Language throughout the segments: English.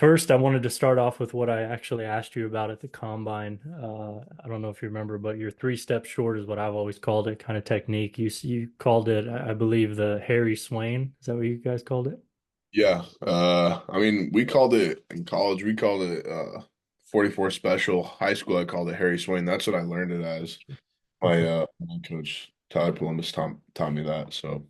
First, I wanted to start off with what I actually asked you about at the combine. I don't know if you remember, but your three step short is what I've always called it, kind of technique. You called it, I believe, the Harry Swain. Is that what you guys called it? Yeah. I mean, we called it in college, we called it 44 special. High school, I called it Harry Swain. That's what I learned it as. My Okay. my coach Tyler Columbus taught me that. So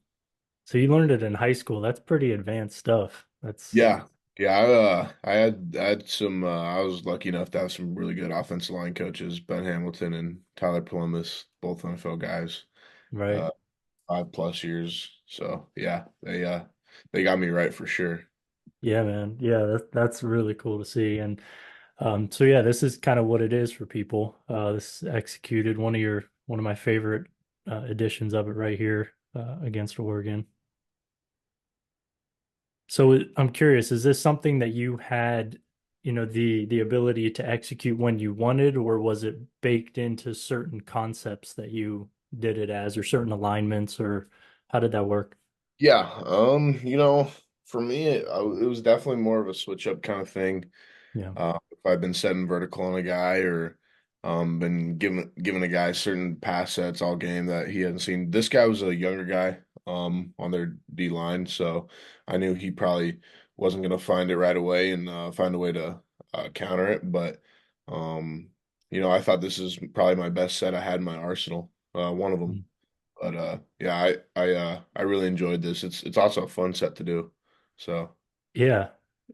So you learned it in high school. That's pretty advanced stuff. That's yeah. Yeah, I had some I was lucky enough to have some really good offensive line coaches, Ben Hamilton and Tyler Columbus, both NFL guys, right. uh 5+ years. So yeah, they got me right for sure. Yeah, man. Yeah, that's really cool to see. And so yeah, this is kind of what it is for people. This is executed one of my favorite editions of it right here against Oregon. So I'm curious, is this something that you had, the ability to execute when you wanted, or was it baked into certain concepts that you did it as, or certain alignments, or how did that work? Yeah, for me, it was definitely more of a switch up kind of thing. Yeah. If I've been setting vertical on a guy or been giving a guy certain pass sets all game that he hadn't seen. This guy was a younger guy on their D line, so I knew he probably wasn't going to find it right away and find a way to counter it. But I thought this is probably my best set I had in my arsenal, one of them. Mm. But yeah, I really enjoyed this. It's also a fun set to do. So Yeah.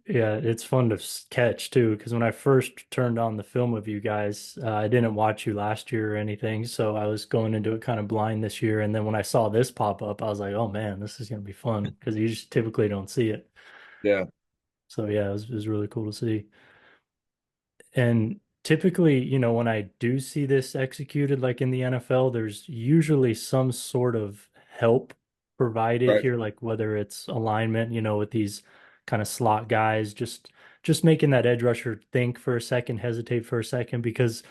Yeah, it's fun to catch too, because when I first turned on the film of you guys, I didn't watch you last year or anything, so I was going into it kind of blind this year. And then when I saw this pop up, I was like, oh man, this is going to be fun because you just typically don't see it. yeah, So yeah, it was really cool to see. And typically, when I do see this executed like in the NFL, there's usually some sort of help provided right. here, like whether it's alignment, with these kind of slot guys, just making that edge rusher think for a second, hesitate for a second, because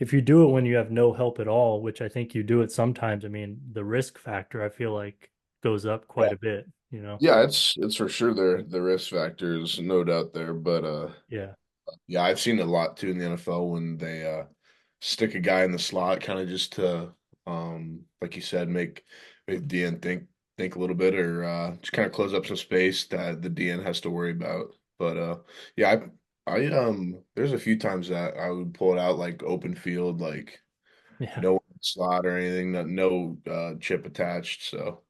if you do it when you have no help at all, which I think you do it sometimes, I mean, the risk factor I feel like goes up Yeah, quite a bit. yeah, it's for sure there. The risk factor is no doubt there, but Yeah. yeah, I've seen it a lot too in the NFL when they stick a guy in the slot, kind of just to like you said, make the DN think a little bit, or just kind of close up some space that the DN has to worry about. But yeah, I there's a few times that I would pull it out like open field, like Yeah. no slot or anything, no chip attached. So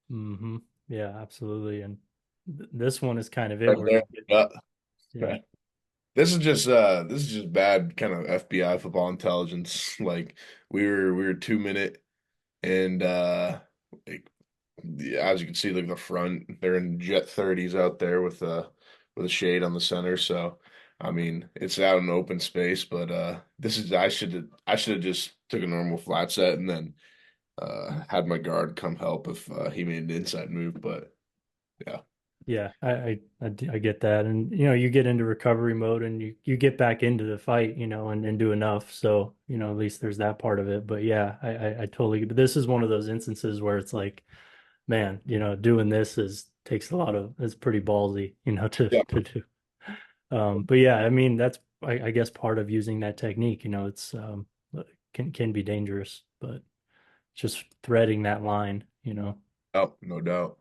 hmm Yeah, absolutely. And this one is kind of it right where there, you get, yeah. yeah, This is just bad kind of FBI football intelligence. Like we were 2 minute and like, yeah, as you can see, look at the front. They're in jet 30s out there with a shade on the center. So I mean it's out in open space, but this is I should have just took a normal flat set and then had my guard come help if he made an inside move. But yeah. yeah, I get that. And, you get into recovery mode and you get back into the fight, and do enough. So, at least there's that part of it. But yeah, I totally, but this is one of those instances where it's like, man, doing this takes a lot of, it's pretty ballsy, Yeah. to do. But yeah, I mean, that's, I guess part of using that technique, it's, can be dangerous, but just threading that line. Oh, no doubt.